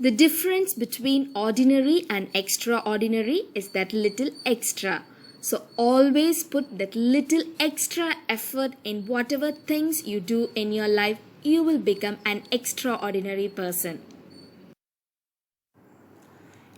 The difference between ordinary and extraordinary is that little extra. So always put that little extra effort in whatever things you do in your life. You will become an extraordinary person.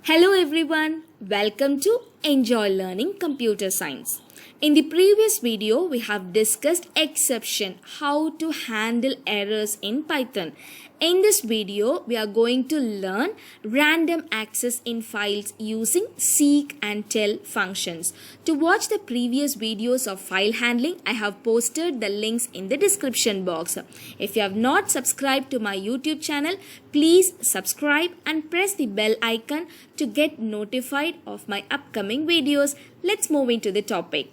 Hello everyone, welcome to Enjoy Learning Computer Science. In the previous video, we have discussed exception, how to handle errors in Python. In this video, we are going to learn random access in files using seek and tell functions. To watch the previous videos of file handling, I have posted the links in the description box. If you have not subscribed to my YouTube channel, please subscribe and press the bell icon to get notified of my upcoming videos. Let's move into the topic.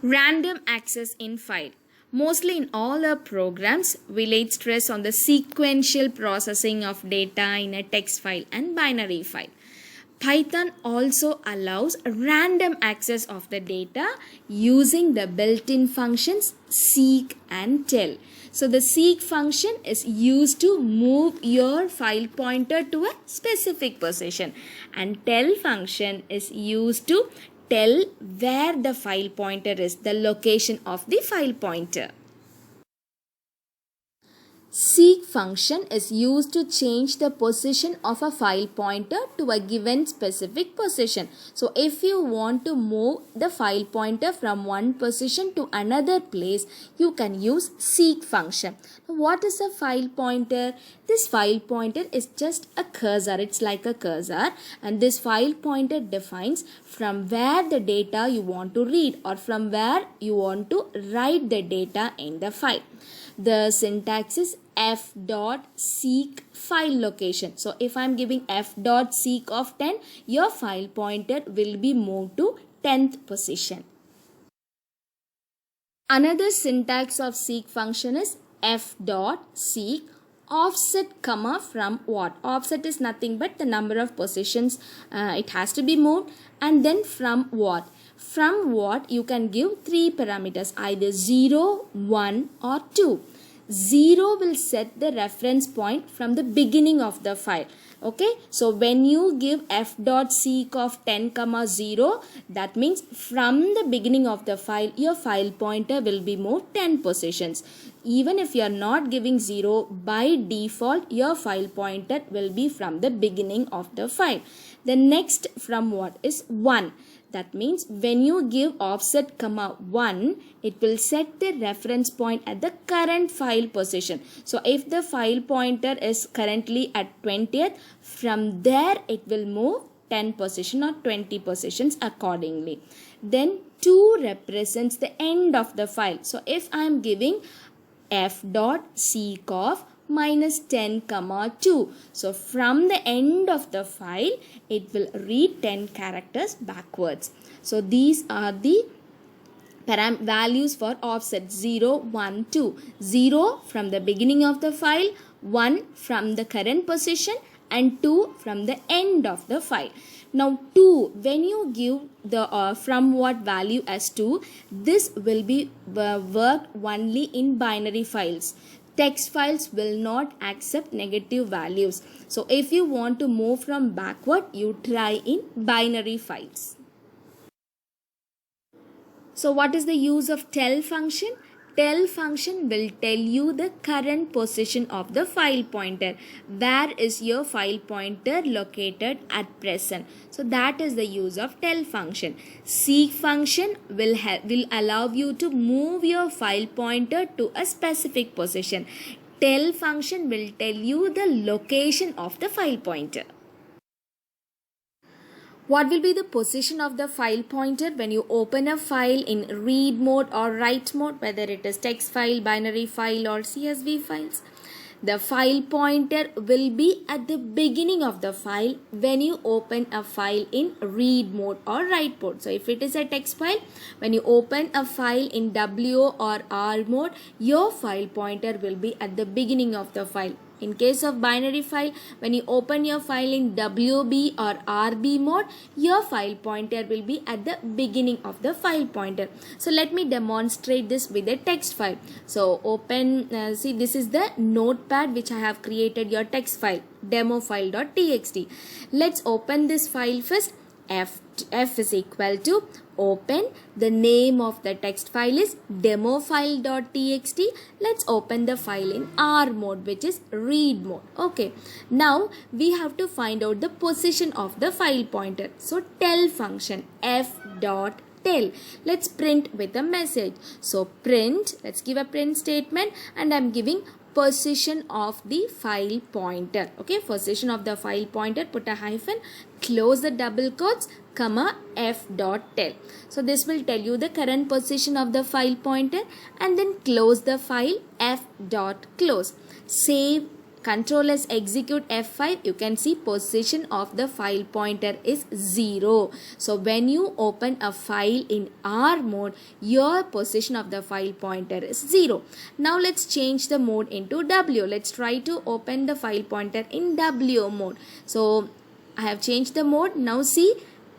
Random access in file. Mostly in all our programs, we laid stress on the sequential processing of data in a text file and binary file. Python also allows random access of the data using the built-in functions seek and tell. So the seek function is used to move your file pointer to a specific position, and tell function is used to tell where the file pointer is, the location of the file pointer. Seek function is used to change the position of a file pointer to a given specific position. So if you want to move the file pointer from one position to another place, you can use seek function. What is a file pointer? This file pointer is just a cursor. It's like a cursor, and this file pointer defines from where the data you want to read or from where you want to write the data in the file. The syntax is f.seek file location. So if I am giving f.seek of 10, your file pointer will be moved to 10th position. Another syntax of seek function is f.seek offset comma from what? Offset is nothing but the number of positions it has to be moved, and then from what? From what you can give three parameters, either 0, 1 or 2. 0 will set the reference point from the beginning of the file. Okay, so when you give f.seek of 10, 0, that means from the beginning of the file, your file pointer will be moved 10 positions. Even if you are not giving 0, by default, your file pointer will be from the beginning of the file. The next from what is 1. That means when you give offset 1, it will set the reference point at the current file position. So if the file pointer is currently at 20th, from there it will move 10 position or 20 positions accordingly. Then 2 represents the end of the file. So if I am giving f.seek of minus 10, 2. So from the end of the file, it will read 10 characters backwards. So these are the values for offset 0, 1, 2. 0 from the beginning of the file, 1 from the current position, and 2 from the end of the file. Now 2, when you give the from what value as 2, this will be worked only in binary files. Text files will not accept negative values. So if you want to move from backward, you try in binary files. So what is the use of tell function? Tell function will tell you the current position of the file pointer. Where is your file pointer located at present? So that is the use of tell function. Seek function will allow you to move your file pointer to a specific position. Tell function will tell you the location of the file pointer. What will be the position of the file pointer when you open a file in read mode or write mode, whether it is text file, binary file or CSV files? The file pointer will be at the beginning of the file when you open a file in read mode or write mode. So if it is a text file, when you open a file in W or R mode, your file pointer will be at the beginning of the file. In case of binary file, when you open your file in WB or RB mode, your file pointer will be at the beginning of the file pointer. So let me demonstrate this with a text file. So open, see, this is the notepad which I have created your text file, demo file.txt. Let's open this file first. F is equal to open, the name of the text file is demo file.txt. Let's open the file in R mode, which is read mode. Okay, now we have to find out the position of the file pointer. So tell function f dot tell. Let's print with a message. So print, let's give a print statement, and I'm giving position of the file pointer. Okay, position of the file pointer, put a hyphen, close the double quotes, comma, f dot tell. So this will tell you the current position of the file pointer, and then close the file, f dot close. Save, Control S, execute F5. You can see position of the file pointer is 0. So when you open a file in R mode, your position of the file pointer is 0. Now let's change the mode into W. Let's try to open the file pointer in W mode. So I have changed the mode. Now see,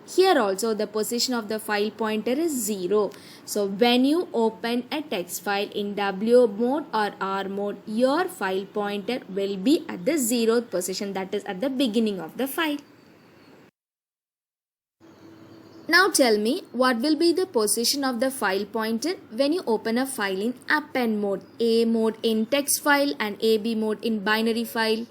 here also the position of the file pointer is 0. So when you open a text file in W mode or R mode, your file pointer will be at the 0th position, that is at the beginning of the file. Now tell me, what will be the position of the file pointer when you open a file in append mode, A mode in text file and AB mode in binary file?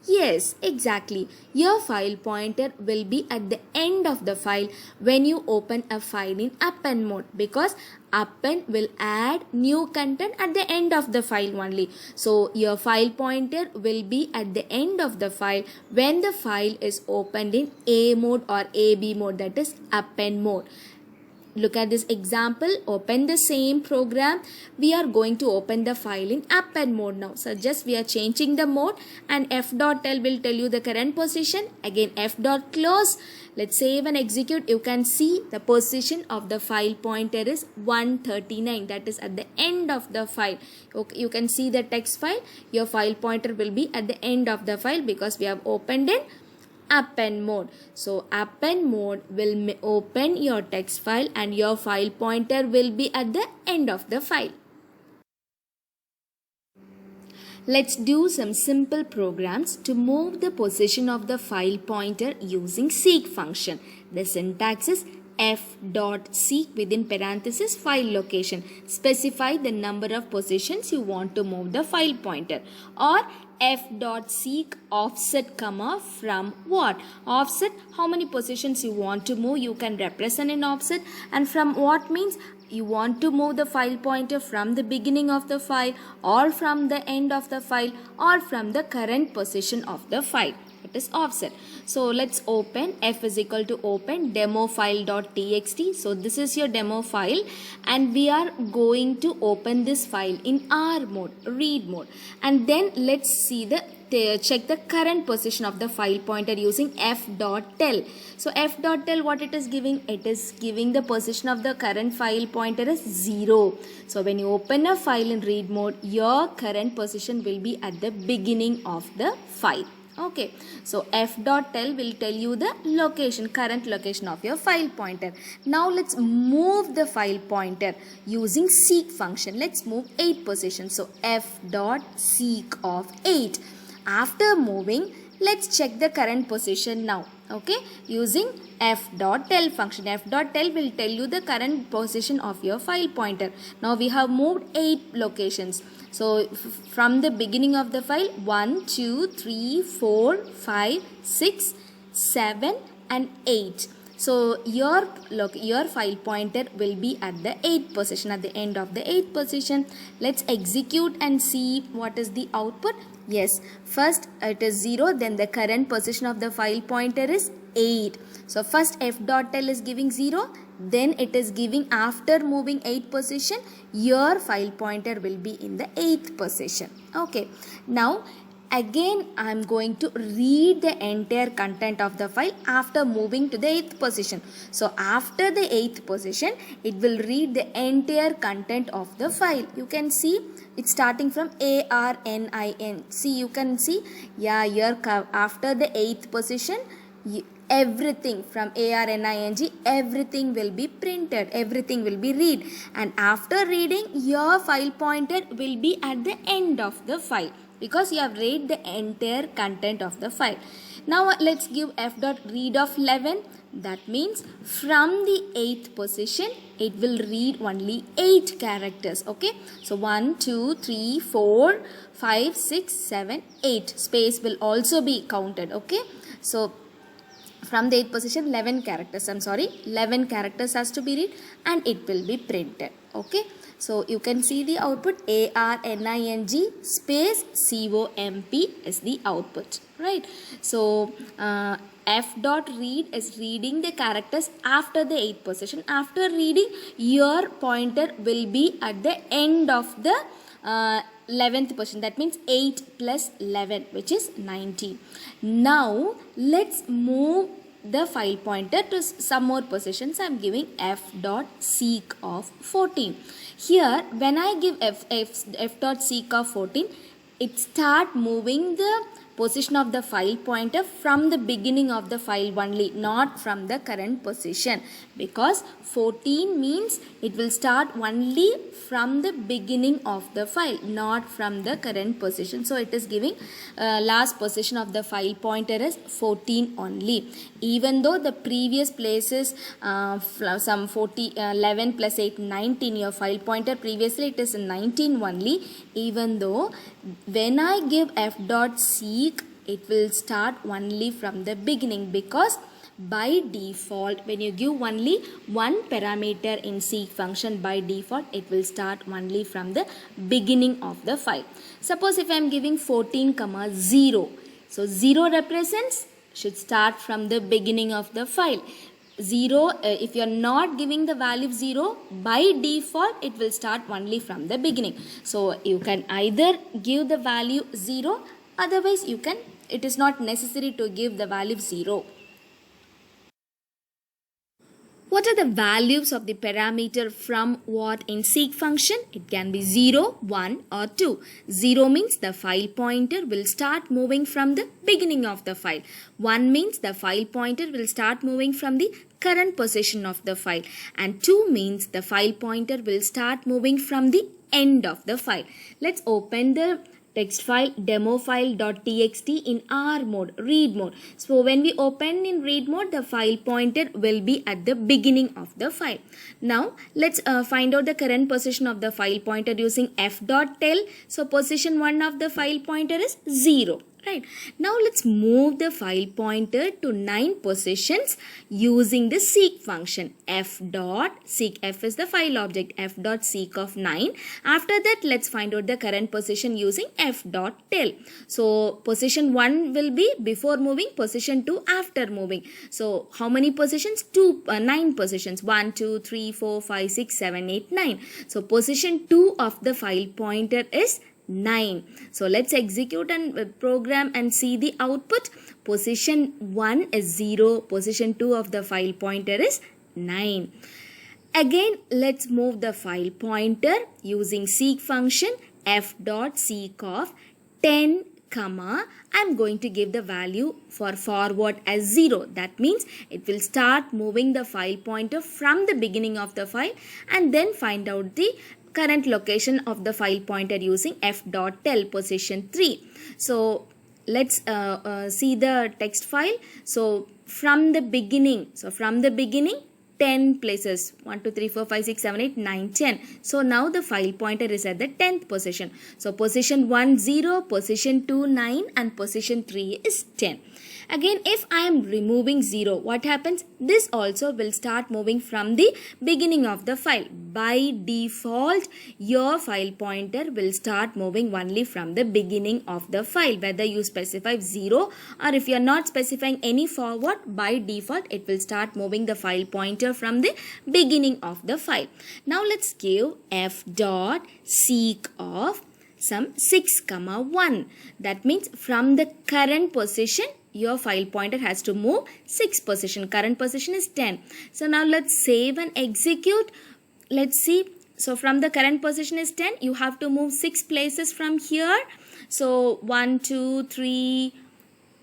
Yes, exactly. Your file pointer will be at the end of the file when you open a file in append mode, because append will add new content at the end of the file only. So your file pointer will be at the end of the file when the file is opened in A mode or AB mode, that is append mode. Look at this example. Open the same program. We are going to open the file in append mode now. So just we are changing the mode, and f.tell will tell you the current position. Again f.close. Let's save and execute. You can see the position of the file pointer is 139. That is at the end of the file. Okay, you can see the text file. Your file pointer will be at the end of the file because we have opened in append mode. So append mode will open your text file and your file pointer will be at the end of the file. Let's do some simple programs to move the position of the file pointer using seek function. The syntax is f.seek within parenthesis file location. Specify the number of positions you want to move the file pointer, or f.seek offset comma from what? Offset, how many positions you want to move, you can represent in offset, and from what means you want to move the file pointer from the beginning of the file or from the end of the file or from the current position of the file. It is offset. So let's open, f is equal to open demo file.txt. So this is your demo file, and we are going to open this file in R mode, read mode, and then let's see check the current position of the file pointer using f.tell. So f.tell, what it is giving? It is giving the position of the current file pointer is 0. So when you open a file in read mode, your current position will be at the beginning of the file. Okay, so f.tell will tell you the location, current location of your file pointer. Now let's move the file pointer using seek function. Let's move 8 positions. So f.seek of 8. After moving, let's check the current position now. Okay, using f.tell function. F.tell will tell you the current position of your file pointer. Now we have moved 8 locations. So from the beginning of the file, 1, 2, 3, 4, 5, 6, 7 and 8. So your file pointer will be at the 8th position, at the end of the 8th position. Let's execute and see what is the output. Yes, first it is 0, then the current position of the file pointer is 8. So first f.tell is giving 0, then it is giving after moving 8 position, your file pointer will be in the 8th position. Okay, now again I am going to read the entire content of the file after moving to the 8th position. So after the 8th position, it will read the entire content of the file. You can see It's starting from ARNIN. See, you can see, yeah, here after the 8th position, everything from ARNING, everything will be printed, everything will be read, and after reading, your file pointer will be at the end of the file because you have read the entire content of the file. Now let's give f dot read of 11. That means from the 8th position, it will read only 8 characters. Okay, so 1, 2, 3, 4, 5, 6, 7, 8. Space will also be counted. Okay, so from the 8th position, 11 characters, 11 characters has to be read and it will be printed. Okay, so you can see the output ARNING space COMP is the output, right? So f dot read is reading the characters after the 8th position. After reading, your pointer will be at the end of the 11th position. That means 8 plus 11, which is 19. Now let's move the file pointer to some more positions. I am giving f dot seek of 14. Here when I give f dot seek of 14, it start moving the position of the file pointer from the beginning of the file only, not from the current position, because 14 means it will start only from the beginning of the file, not from the current position. So it is giving last position of the file pointer is 14 only, even though the previous places some 11 plus 8 19, your file pointer previously it is 19 only. Even though when I give f dot seek, it will start only from the beginning, because by default when you give only one parameter in seek function, by default it will start only from the beginning of the file. Suppose if I am giving 14 comma 0, so 0 represents should start from the beginning of the file. 0, if you are not giving the value 0, by default it will start only from the beginning. So you can either give the value 0, otherwise you can, it is not necessary to give the value 0. What are the values of the parameter from what in seek function? It can be 0, 1 or 2. 0 means the file pointer will start moving from the beginning of the file. 1 means the file pointer will start moving from the current position of the file. And 2 means the file pointer will start moving from the end of the file. Let's open the text file demofile.txt in R mode, read mode. So when we open in read mode, the file pointer will be at the beginning of the file. Now let's find out the current position of the file pointer using f.tell. So position 1 of the file pointer is 0. Right. Now let's move the file pointer to 9 positions using the seek function. F.seek, f is the file object, f.seek of 9. After that, let's find out the current position using f.tell. So position 1 will be before moving, position 2 after moving. So how many positions? 9 positions. 1, 2, 3, 4, 5, 6, 7, 8, 9. So position 2 of the file pointer is 9. So let's execute and program and see the output. Position 1 is 0. Position 2 of the file pointer is 9. Again, let's move the file pointer using seek function f.seek of 10 comma. I'm going to give the value for forward as 0. That means it will start moving the file pointer from the beginning of the file and then find out the current location of the file pointer using f.tell position 3. So let's see the text file. So from the beginning, 10 places, 1, 2, 3, 4, 5, 6, 7, 8, 9, 10. So now the file pointer is at the 10th position. So position 1, 0, position 2, 9 and position 3 is 10. Again, if I am removing 0, what happens? This also will start moving from the beginning of the file. By default, your file pointer will start moving only from the beginning of the file. Whether you specify 0 or if you are not specifying any forward, by default, it will start moving the file pointer from the beginning of the file. Now let's give f.seek of some 6, 1. That means from the current position, your file pointer has to move 6 position. Current position is 10. So now let's save and execute. Let's see. So from the current position is 10, you have to move 6 places from here. So 1, 2, 3,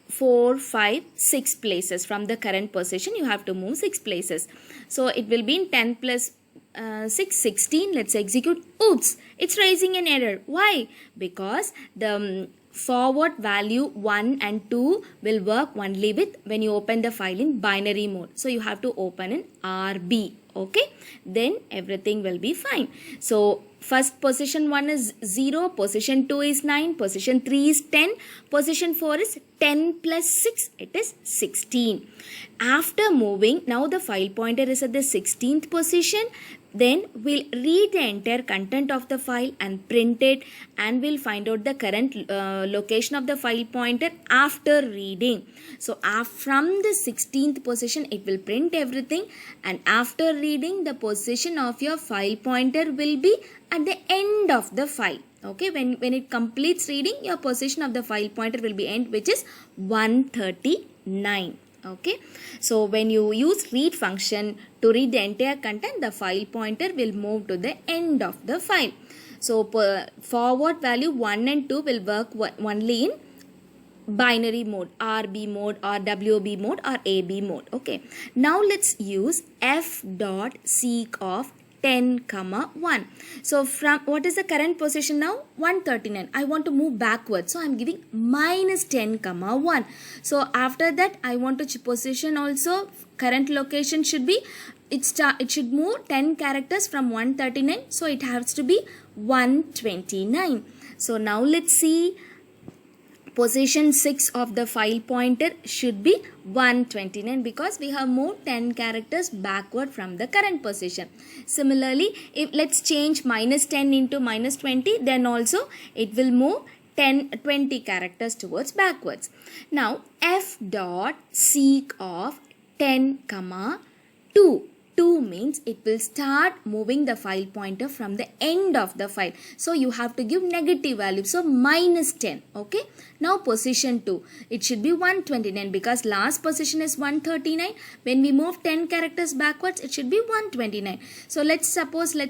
4, 5, 6 places from the current position. You have to move 6 places. So it will be in 10 plus 6, 16. Let's execute. Oops, it's raising an error. Why? Because the forward value 1 and 2 will work only with when you open the file in binary mode. So you have to open in RB. Okay, then everything will be fine. So first position 1 is 0, position 2 is 9, position 3 is 10, position 4 is 10 plus 6, it is 16. After moving, now the file pointer is at the 16th position. Then we'll read the entire content of the file and print it, and we'll find out the current location of the file pointer after reading. So from the 16th position it will print everything, and after reading the position of your file pointer will be at the end of the file. Okay, when it completes reading, your position of the file pointer will be end, which is 139. Okay, so when you use read function to read the entire content, the file pointer will move to the end of the file. So forward value 1 and 2 will work only in binary mode, RB mode or WB mode or AB mode. Okay, now let's use f.seek of 10, 1. So from what is the current position now? 139. I want to move backwards. So I am giving minus 10, 1. So after that I want to position also current location should be, it should move 10 characters from 139. So it has to be 129. So now let's see. Position 6 of the file pointer should be 129 because we have moved 10 characters backward from the current position. Similarly, if let's change minus 10 into minus 20, then also it will move 20 characters towards backwards. Now f.seek of 10, 2. 2 means it will start moving the file pointer from the end of the file. So you have to give negative value. So minus 10. Okay. Now position 2. It should be 129 because last position is 139. When we move 10 characters backwards, it should be 129. So let's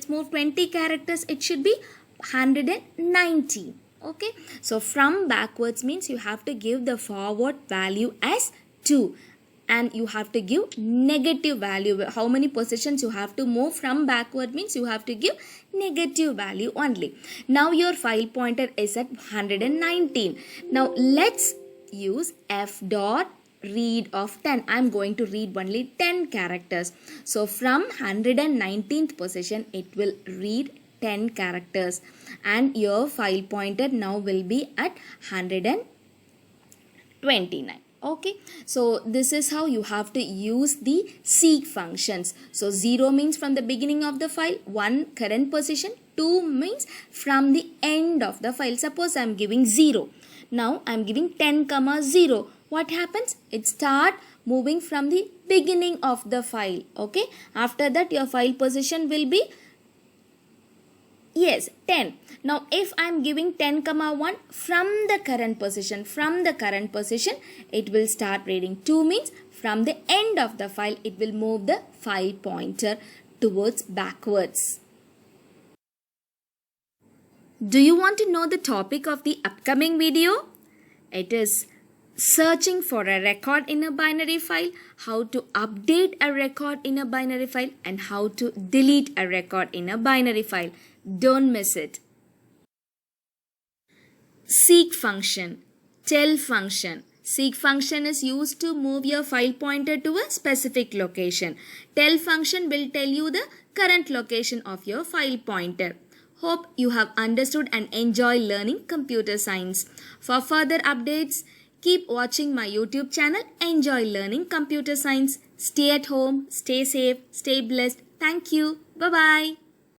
move 20 characters. It should be 190. Okay. So from backwards means you have to give the forward value as 2. And you have to give negative value. How many positions you have to move from backward means you have to give negative value only. Now your file pointer is at 119. Now let's use f.read of 10. I am going to read only 10 characters. So from 119th position it will read 10 characters. And your file pointer now will be at 129. Okay, so this is how you have to use the seek functions. So 0 means from the beginning of the file, 1 current position, 2 means from the end of the file. Suppose I am giving 0. Now I am giving 10, 0. What happens? It start moving from the beginning of the file. Okay, after that your file position will be 10. Now if I am giving 10, 1 from the current position, it will start reading. 2 means from the end of the file, it will move the file pointer towards backwards. Do you want to know the topic of the upcoming video? It is searching for a record in a binary file, how to update a record in a binary file, and how to delete a record in a binary file. Don't miss it. Seek function, tell function. Seek function is used to move your file pointer to a specific location. Tell function will tell you the current location of your file pointer. Hope you have understood and enjoy learning computer science. For further updates, keep watching my YouTube channel. Enjoy learning computer science. Stay at home, stay safe, stay blessed. Thank you. Bye-bye.